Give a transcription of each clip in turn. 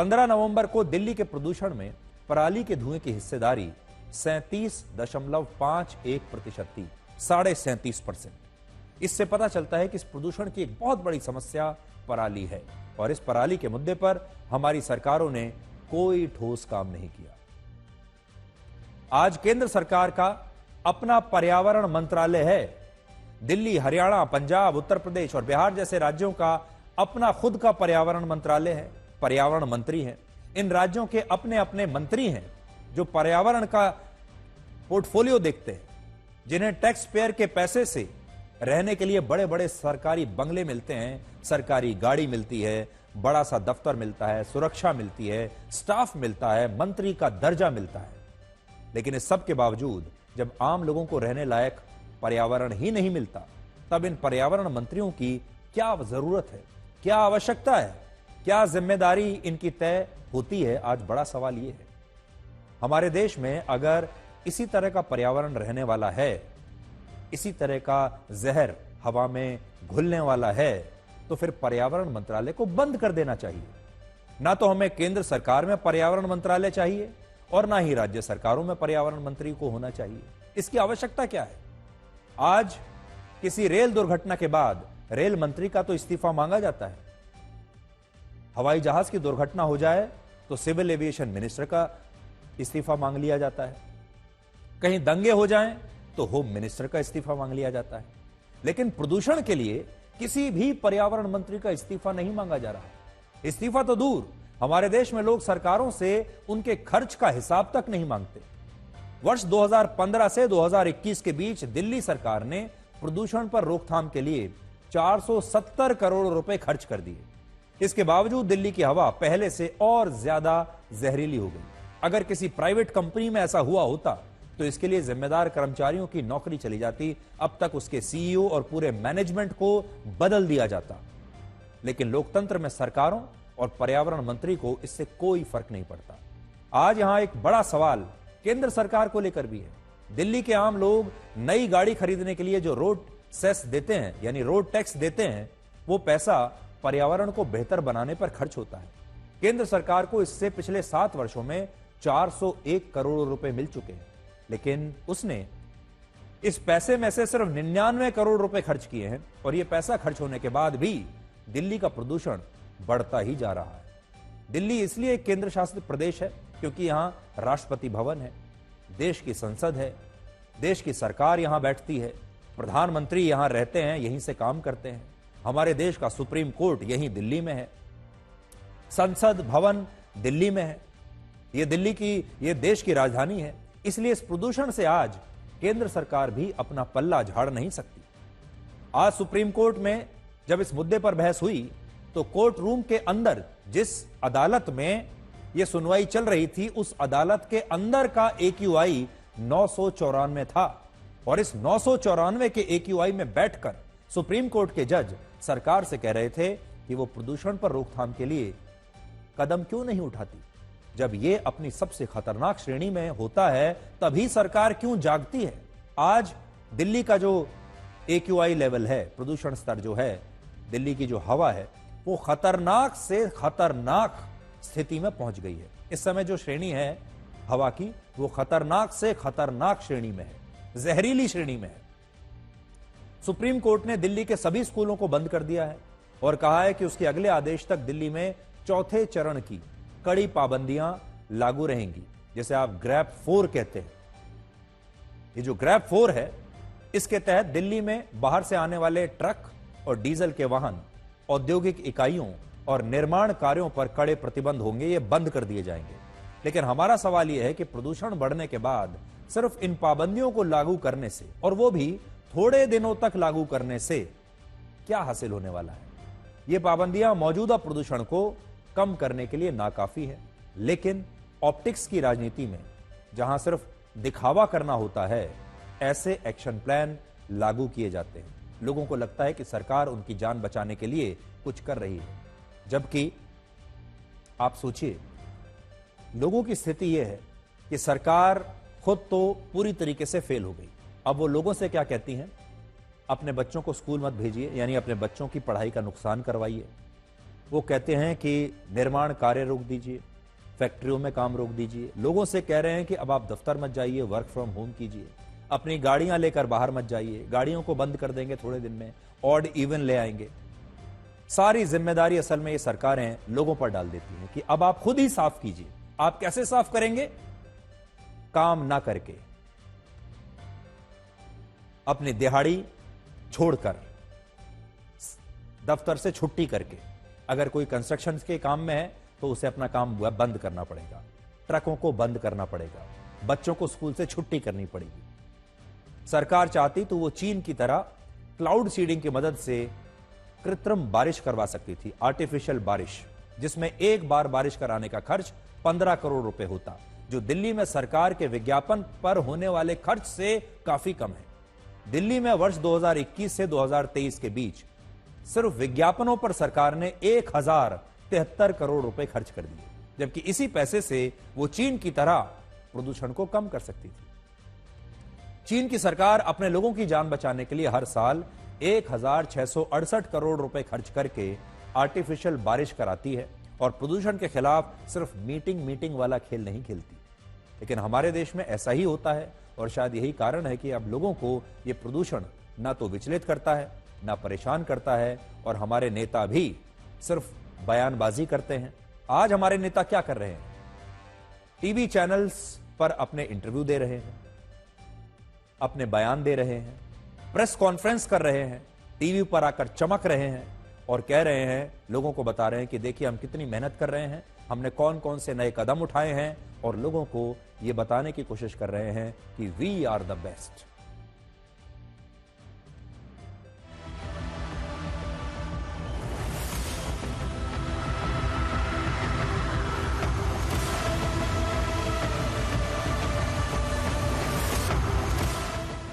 15 नवंबर को दिल्ली के प्रदूषण में पराली के धुएं की हिस्सेदारी 37.51% थी, 37.5%। इससे पता चलता है कि इस प्रदूषण की एक बहुत बड़ी समस्या पराली है और इस पराली के मुद्दे पर हमारी सरकारों ने कोई ठोस काम नहीं किया। आज केंद्र सरकार का अपना पर्यावरण मंत्रालय है। दिल्ली, हरियाणा, पंजाब, उत्तर प्रदेश और बिहार जैसे राज्यों का अपना खुद का पर्यावरण मंत्रालय है, पर्यावरण मंत्री हैं। इन राज्यों के अपने अपने मंत्री हैं जो पर्यावरण का पोर्टफोलियो देखते हैं, जिन्हें टैक्स पेयर के पैसे से रहने के लिए बड़े बड़े सरकारी बंगले मिलते हैं, सरकारी गाड़ी मिलती है, बड़ा सा दफ्तर मिलता है, सुरक्षा मिलती है, स्टाफ मिलता है, मंत्री का दर्जा मिलता है। लेकिन इस सब के बावजूद जब आम लोगों को रहने लायक पर्यावरण ही नहीं मिलता, तब इन पर्यावरण मंत्रियों की क्या जरूरत है, क्या आवश्यकता है, क्या जिम्मेदारी इनकी तय होती है? आज बड़ा सवाल यह है। हमारे देश में अगर इसी तरह का पर्यावरण रहने वाला है, इसी तरह का जहर हवा में घुलने वाला है, तो फिर पर्यावरण मंत्रालय को बंद कर देना चाहिए। ना तो हमें केंद्र सरकार में पर्यावरण मंत्रालय चाहिए और ना ही राज्य सरकारों में पर्यावरण मंत्री को होना चाहिए। इसकी आवश्यकता क्या है? आज किसी रेल दुर्घटना के बाद रेल मंत्री का तो इस्तीफा मांगा जाता है। हवाई जहाज की दुर्घटना हो जाए तो सिविल एविएशन मिनिस्टर का इस्तीफा मांग लिया जाता है। कहीं दंगे हो जाएं तो होम मिनिस्टर का इस्तीफा मांग लिया जाता है। लेकिन प्रदूषण के लिए किसी भी पर्यावरण मंत्री का इस्तीफा नहीं मांगा जा रहा। इस्तीफा तो दूर, हमारे देश में लोग सरकारों से उनके खर्च का हिसाब तक नहीं मांगते। वर्ष 2015 से 2021 के बीच दिल्ली सरकार ने प्रदूषण पर रोकथाम के लिए 470 करोड़ रुपए खर्च कर दिए। इसके बावजूद दिल्ली की हवा पहले से और ज्यादा जहरीली हो गई। अगर किसी प्राइवेट कंपनी में ऐसा हुआ होता तो इसके लिए जिम्मेदार कर्मचारियों की नौकरी चली जाती, अब तक उसके सीईओ और पूरे मैनेजमेंट को बदल दिया जाता। लेकिन लोकतंत्र में सरकारों और पर्यावरण मंत्री को इससे कोई फर्क नहीं पड़ता। आज यहां एक बड़ा सवाल केंद्र सरकार को लेकर भी है। दिल्ली के आम लोग नई गाड़ी खरीदने के लिए जो रोड सेस देते हैं, यानी रोड टैक्स देते हैं, वो पैसा पर्यावरण को बेहतर बनाने पर खर्च होता है। केंद्र सरकार को इससे पिछले 7 वर्षों में 401 करोड़ रुपए मिल चुके हैं, लेकिन उसने इस पैसे में से सिर्फ 99 करोड़ रुपए खर्च किए हैं और यह पैसा खर्च होने के बाद भी दिल्ली का प्रदूषण बढ़ता ही जा रहा है। दिल्ली इसलिए एक केंद्र शासित प्रदेश है क्योंकि यहां राष्ट्रपति भवन है, देश की संसद है, देश की सरकार यहां बैठती है, प्रधानमंत्री यहां रहते हैं, यहीं से काम करते हैं। हमारे देश का सुप्रीम कोर्ट यहीं दिल्ली में है, संसद भवन दिल्ली में है। यह देश की राजधानी है। इसलिए इस प्रदूषण से आज केंद्र सरकार भी अपना पल्ला झाड़ नहीं सकती। आज सुप्रीम कोर्ट में जब इस मुद्दे पर बहस हुई तो कोर्ट रूम के अंदर जिस अदालत में यह सुनवाई चल रही थी, उस अदालत के अंदर का AQI 994 था और इस 994 के AQI में बैठकर सुप्रीम कोर्ट के जज सरकार से कह रहे थे कि वो प्रदूषण पर रोकथाम के लिए कदम क्यों नहीं उठाती। जब ये अपनी सबसे खतरनाक श्रेणी में होता है तभी सरकार क्यों जागती है। आज दिल्ली का जो AQI लेवल है, प्रदूषण स्तर जो है, दिल्ली की जो हवा है, वो खतरनाक से खतरनाक स्थिति में पहुंच गई है। इस समय जो श्रेणी है हवा की, वो खतरनाक से खतरनाक श्रेणी में है, जहरीली श्रेणी में है। सुप्रीम कोर्ट ने दिल्ली के सभी स्कूलों को बंद कर दिया है और कहा है कि उसके अगले आदेश तक दिल्ली में चौथे चरण की कड़ी पाबंदियां लागू रहेंगी, जिसे आप ग्रैप 4 कहते हैं। ये जो ग्रैप 4 है, इसके तहत दिल्ली में बाहर से आने वाले ट्रक और डीजल के वाहन, औद्योगिक इकाइयों और निर्माण कार्यों पर कड़े प्रतिबंध होंगे, ये बंद कर दिए जाएंगे। लेकिन हमारा सवाल यह है कि प्रदूषण बढ़ने के बाद सिर्फ इन पाबंदियों को लागू करने से, और वो भी थोड़े दिनों तक लागू करने से, क्या हासिल होने वाला है? ये पाबंदियां मौजूदा प्रदूषण को कम करने के लिए नाकाफी है, लेकिन ऑप्टिक्स की राजनीति में जहां सिर्फ दिखावा करना होता है, ऐसे एक्शन प्लान लागू किए जाते हैं। लोगों को लगता है कि सरकार उनकी जान बचाने के लिए कुछ कर रही है, जबकि आप सोचिए, लोगों की स्थिति यह है कि सरकार खुद तो पूरी तरीके से फेल हो गई। अब वो लोगों से क्या कहती हैं? अपने बच्चों को स्कूल मत भेजिए, यानी अपने बच्चों की पढ़ाई का नुकसान करवाइए। वो कहते हैं कि निर्माण कार्य रोक दीजिए, फैक्ट्रियों में काम रोक दीजिए, लोगों से कह रहे हैं कि अब आप दफ्तर मत जाइए, वर्क फ्रॉम होम कीजिए, अपनी गाड़ियां लेकर बाहर मत जाइए, गाड़ियों को बंद कर देंगे थोड़े दिन में, ऑड इवन ले आएंगे। सारी जिम्मेदारी असल में ये सरकारें लोगों पर डाल देती हैं कि अब आप खुद ही साफ कीजिए। आप कैसे साफ करेंगे? काम ना करके, अपनी दिहाड़ी छोड़कर, दफ्तर से छुट्टी करके। अगर कोई कंस्ट्रक्शन के काम में है तो उसे अपना काम बंद करना पड़ेगा, ट्रकों को बंद करना पड़ेगा, बच्चों को स्कूल से छुट्टी करनी पड़ेगी। सरकार चाहती तो वो चीन की तरह क्लाउड सीडिंग की मदद से कृत्रिम बारिश करवा सकती थी, आर्टिफिशियल बारिश, जिसमें एक बार बारिश कराने का खर्च 15 करोड़ रुपए होता, जो दिल्ली में सरकार के विज्ञापन पर होने वाले खर्च से काफी कम है। दिल्ली में वर्ष 2021 से 2023 के बीच सिर्फ विज्ञापनों पर सरकार ने 1073 करोड़ रुपए खर्च कर दिए, जबकि इसी पैसे से वो चीन की तरह प्रदूषण को कम कर सकती थी। चीन की सरकार अपने लोगों की जान बचाने के लिए हर साल 1668 करोड़ रुपए खर्च करके आर्टिफिशियल बारिश कराती है और प्रदूषण के खिलाफ सिर्फ मीटिंग वाला खेल नहीं खेलती। लेकिन हमारे देश में ऐसा ही होता है और शायद यही कारण है कि अब लोगों को यह प्रदूषण ना तो विचलित करता है, ना परेशान करता है, और हमारे नेता भी सिर्फ बयानबाजी करते हैं। आज हमारे नेता क्या कर रहे हैं? टीवी चैनल्स पर अपने इंटरव्यू दे रहे हैं, अपने बयान दे रहे हैं, प्रेस कॉन्फ्रेंस कर रहे हैं, टीवी पर आकर चमक रहे हैं और कह रहे हैं, लोगों को बता रहे हैं कि देखिए हम कितनी मेहनत कर रहे हैं, हमने कौन कौन से नए कदम उठाए हैं, और लोगों को यह बताने की कोशिश कर रहे हैं कि we are the best.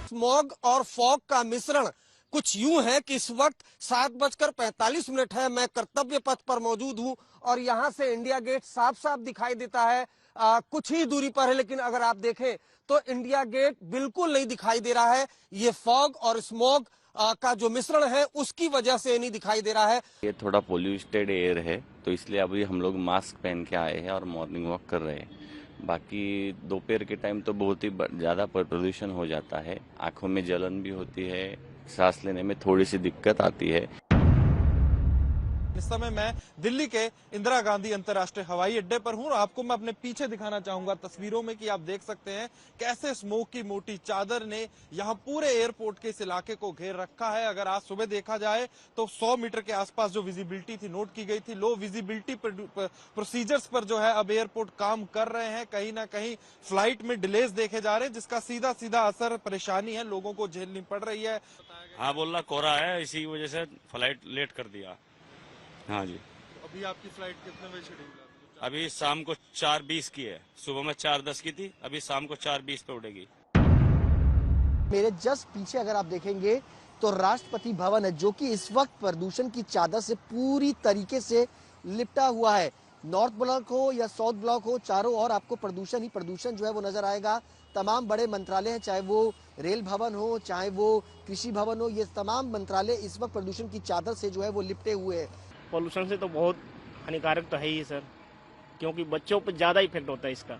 Smog और फॉग का मिश्रण कुछ यूं है कि इस वक्त 7:45 है। मैं कर्तव्य पथ पर मौजूद हूं और यहां से इंडिया गेट साफ साफ दिखाई देता है। कुछ ही दूरी पर है, लेकिन अगर आप देखें तो इंडिया गेट बिल्कुल नहीं दिखाई दे रहा है। ये फॉग और स्मॉग का जो मिश्रण है उसकी वजह से नहीं दिखाई दे रहा है। ये थोड़ा पोल्यूटेड एयर है, तो इसलिए अभी हम लोग मास्क पहन के आए हैं और मॉर्निंग वॉक कर रहे हैं। बाकी दोपहर के टाइम तो बहुत ही ज़्यादा प्रदूषण हो जाता है, आंखों में जलन भी होती है, सांस लेने में थोड़ी सी दिक्कत आती है। इस समय मैं दिल्ली के इंदिरा गांधी अंतर्राष्ट्रीय हवाई अड्डे पर हूं और आपको मैं अपने पीछे दिखाना चाहूंगा तस्वीरों में कि आप देख सकते हैं कैसे स्मोक की मोटी चादर ने यहां पूरे एयरपोर्ट के इस इलाके को घेर रखा है। अगर आज सुबह देखा जाए तो 100 मीटर के आसपास जो विजिबिलिटी थी नोट की गई थी। लो विजिबिलिटी प्रोसीजर्स पर जो है अब एयरपोर्ट काम कर रहे हैं। कहीं ना कहीं फ्लाइट में डिलेज देखे जा रहे हैं, जिसका सीधा सीधा असर परेशानी है लोगों को झेलनी पड़ रही है। हाँ, बोलना कोहरा है, इसी वजह से फ्लाइट लेट कर दिया। हाँ जी। अभी आपकी फ्लाइट कितने बजे शेड्यूल है? अभी शाम को 4:20 की है, सुबह में 4:10 की थी, अभी शाम को 4:20 पे उड़ेगी। मेरे जस्ट पीछे अगर आप देखेंगे तो राष्ट्रपति भवन है, जो कि इस वक्त प्रदूषण की चादर से पूरी तरीके से लिपटा हुआ है। नॉर्थ ब्लॉक हो या साउथ ब्लॉक हो, चारों ओर आपको प्रदूषण ही प्रदूषण जो है वो नजर आएगा। तमाम बड़े मंत्रालय हैं, चाहे वो रेल भवन हो, चाहे वो कृषि भवन हो, ये तमाम मंत्रालय इस वक्त प्रदूषण की चादर से जो है वो लिपटे हुए हैं। पॉल्यूशन से तो बहुत हानिकारक तो है ही सर, क्योंकि बच्चों पर ज़्यादा इफेक्ट होता है इसका।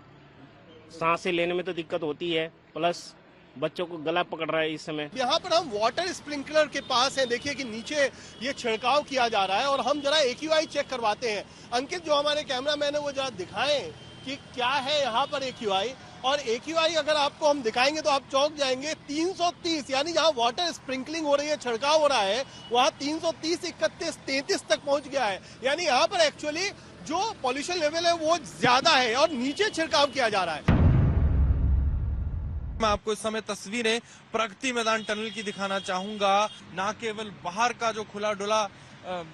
सांस से लेने में तो दिक्कत होती है, प्लस बच्चों को गला पकड़ रहा है इस समय। यहाँ पर हम वाटर स्प्रिंकलर के पास हैं। देखिए कि नीचे ये छिड़काव किया जा रहा है और हम जरा AQI चेक करवाते हैं। अंकित, जो हमारे कैमरामैन है वो जरा दिखाएं कि क्या है यहाँ पर AQI। और AQI अगर आपको हम दिखाएंगे तो आप चौंक जाएंगे। 330, यानी जहाँ वाटर स्प्रिंकलिंग हो रही है, छिड़काव हो रहा है, वहाँ 330, 31, 33 तक पहुंच गया है। यानी यहाँ पर एक्चुअली जो पॉल्यूशन लेवल है वो ज्यादा है और नीचे छिड़काव किया जा रहा है। मैं आपको इस समय तस्वीरें प्रगति मैदान टनल की दिखाना चाहूंगा। ना केवल बाहर का जो खुला डुला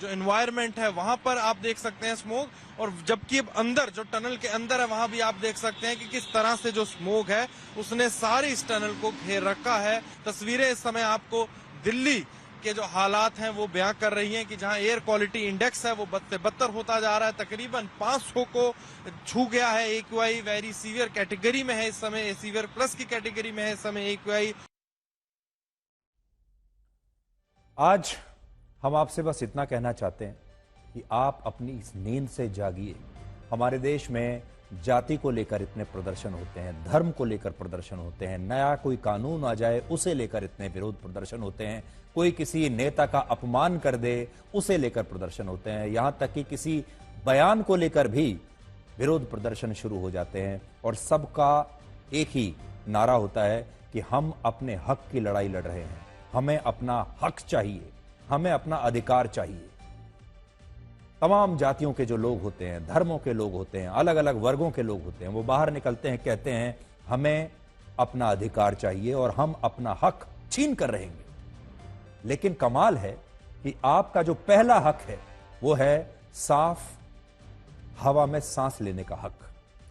जो एनवायरनमेंट है वहां पर आप देख सकते हैं स्मोक, और जबकि अब अंदर जो टनल के अंदर है वहां भी आप देख सकते हैं कि किस तरह से जो स्मोक है उसने सारी इस टनल को घेर रखा है। तस्वीरें इस समय आपको दिल्ली के जो हालात हैं वो बयां कर रही हैं कि जहां एयर क्वालिटी इंडेक्स है वो बद से बदतर होता जा रहा है। तकरीबन 500 को छू गया है। AQI वेरी सीवियर कैटेगरी में है इस समय, सीवियर प्लस की कैटेगरी में है इस समय AQI। आज हम आपसे बस इतना कहना चाहते हैं कि आप अपनी इस नींद से जागिए। हमारे देश में जाति को लेकर इतने प्रदर्शन होते हैं, धर्म को लेकर प्रदर्शन होते हैं, नया कोई कानून आ जाए उसे लेकर इतने विरोध प्रदर्शन होते हैं, कोई किसी नेता का अपमान कर दे उसे लेकर प्रदर्शन होते हैं, यहां तक कि किसी बयान को लेकर भी विरोध प्रदर्शन शुरू हो जाते हैं। और सबका एक ही नारा होता है कि हम अपने हक की लड़ाई लड़ रहे हैं, हमें अपना हक चाहिए, हमें अपना अधिकार चाहिए। तमाम जातियों के जो लोग होते हैं, धर्मों के लोग होते हैं, अलग अलग वर्गों के लोग होते हैं, वो बाहर निकलते हैं, कहते हैं हमें अपना अधिकार चाहिए और हम अपना हक छीन कर रहेंगे। लेकिन कमाल है कि आपका जो पहला हक है वो है साफ हवा में सांस लेने का हक,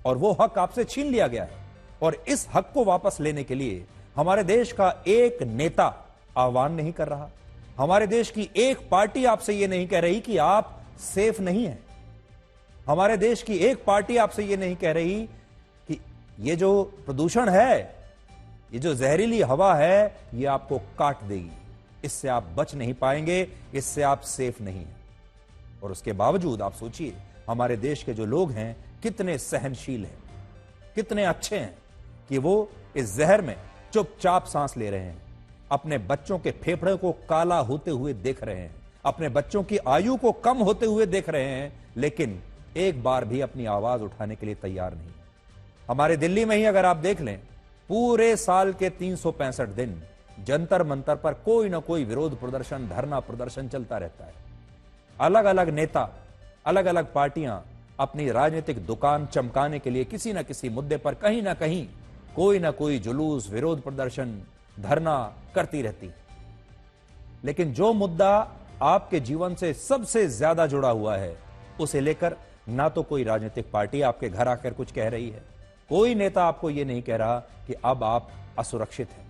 और वो हक आपसे छीन लिया गया है। और इस हक को वापस लेने के लिए हमारे देश का एक नेता आह्वान नहीं कर रहा, हमारे देश की एक पार्टी आपसे ये नहीं कह रही कि आप सेफ नहीं है, हमारे देश की एक पार्टी आपसे ये नहीं कह रही कि ये जो प्रदूषण है, ये जो जहरीली हवा है, ये आपको काट देगी, इससे आप बच नहीं पाएंगे, इससे आप सेफ नहीं हैं। और उसके बावजूद आप सोचिए हमारे देश के जो लोग हैं कितने सहनशील हैं, कितने अच्छे हैं कि वो इस जहर में चुपचाप सांस ले रहे हैं, अपने बच्चों के फेफड़े को काला होते हुए देख रहे हैं, अपने बच्चों की आयु को कम होते हुए देख रहे हैं, लेकिन एक बार भी अपनी आवाज उठाने के लिए तैयार नहीं। हमारे दिल्ली में ही अगर आप देख लें, पूरे साल के 365 दिन जंतर मंतर पर कोई ना कोई विरोध प्रदर्शन, धरना प्रदर्शन चलता रहता है। अलग अलग नेता, अलग अलग पार्टियां अपनी राजनीतिक दुकान चमकाने के लिए किसी न किसी मुद्दे पर कहीं ना कहीं कोई ना कोई जुलूस, विरोध प्रदर्शन, धरना करती रहती। लेकिन जो मुद्दा आपके जीवन से सबसे ज्यादा जुड़ा हुआ है, उसे लेकर ना तो कोई राजनीतिक पार्टी आपके घर आकर कुछ कह रही है, कोई नेता आपको यह नहीं कह रहा कि अब आप असुरक्षित हैं।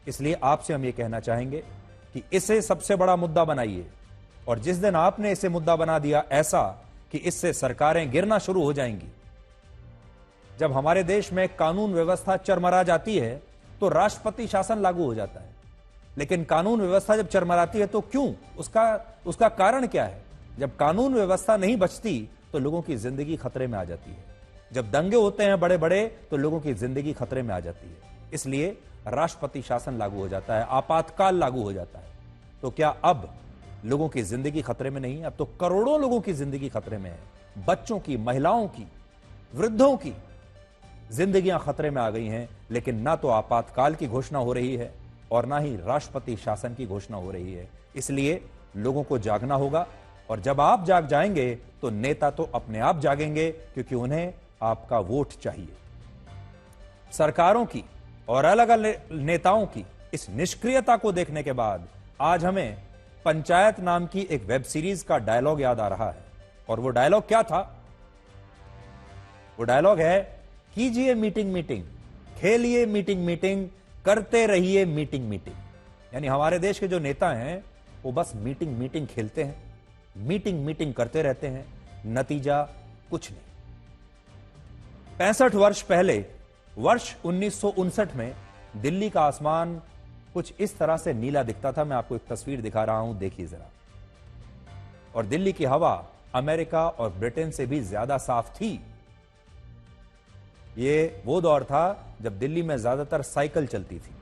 इसलिए आपसे हम ये कहना चाहेंगे कि इसे सबसे बड़ा मुद्दा बनाइए, और जिस दिन आपने इसे मुद्दा बना दिया ऐसा कि इससे सरकारें गिरना शुरू हो जाएंगी, जब हमारे देश में कानून व्यवस्था चरमरा जाती है तो राष्ट्रपति शासन लागू हो जाता है। लेकिन कानून व्यवस्था जब चरमराती है तो क्यों, उसका कारण क्या है? जब कानून व्यवस्था नहीं बचती तो लोगों की जिंदगी खतरे में आ जाती है, जब दंगे होते हैं बड़े बड़े तो लोगों की जिंदगी खतरे में आ जाती है। इसलिए राष्ट्रपति शासन लागू हो जाता है, आपातकाल लागू हो जाता है। तो क्या अब लोगों की जिंदगी खतरे में नहीं है? अब तो करोड़ों लोगों की जिंदगी खतरे में है, बच्चों की, महिलाओं की, वृद्धों की जिंदगियां खतरे में आ गई हैं। लेकिन ना तो आपातकाल की घोषणा हो रही है और ना ही राष्ट्रपति शासन की घोषणा हो रही है। इसलिए लोगों को जागना होगा, और जब आप जाग जाएंगे तो नेता तो अपने आप जागेंगे, क्योंकि उन्हें आपका वोट चाहिए। सरकारों की और अलग अलग नेताओं की इस निष्क्रियता को देखने के बाद आज हमें पंचायत नाम की एक वेब सीरीज का डायलॉग याद आ रहा है। और वो डायलॉग क्या था? वो डायलॉग है, कीजिए मीटिंग मीटिंग, खेलिए मीटिंग मीटिंग, करते रहिए मीटिंग मीटिंग। यानी हमारे देश के जो नेता हैं वो बस मीटिंग मीटिंग खेलते हैं, मीटिंग मीटिंग करते रहते हैं, नतीजा कुछ नहीं। 65 वर्ष पहले, वर्ष 1959 में दिल्ली का आसमान कुछ इस तरह से नीला दिखता था। मैं आपको एक तस्वीर दिखा रहा हूं, देखिए जरा। और दिल्ली की हवा अमेरिका और ब्रिटेन से भी ज्यादा साफ थी। ये वो दौर था जब दिल्ली में ज्यादातर साइकिल चलती थी।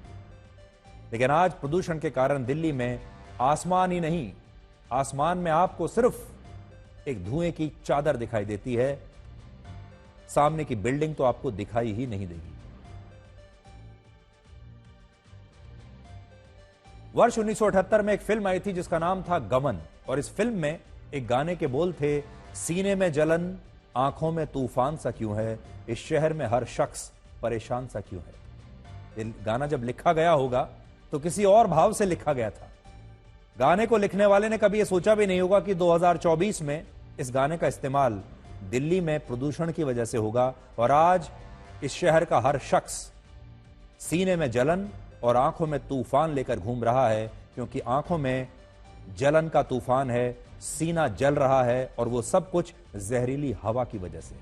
लेकिन आज प्रदूषण के कारण दिल्ली में आसमान ही नहीं, आसमान में आपको सिर्फ एक धुएं की चादर दिखाई देती है, सामने की बिल्डिंग तो आपको दिखाई ही नहीं देगी। वर्ष 1978 में एक फिल्म आई थी जिसका नाम था गमन, और इस फिल्म में एक गाने के बोल थे, सीने में जलन, आंखों में तूफान सा क्यों है, इस शहर में हर शख्स परेशान सा क्यों है। ये गाना जब लिखा गया होगा तो किसी और भाव से लिखा गया था। गाने को लिखने वाले ने कभी यह सोचा भी नहीं होगा कि 2024 में इस गाने का इस्तेमाल दिल्ली में प्रदूषण की वजह से होगा, और आज इस शहर का हर शख्स सीने में जलन और आंखों में तूफान लेकर घूम रहा है, क्योंकि आंखों में जलन का तूफान है, सीना जल रहा है, और वो सब कुछ जहरीली हवा की वजह से।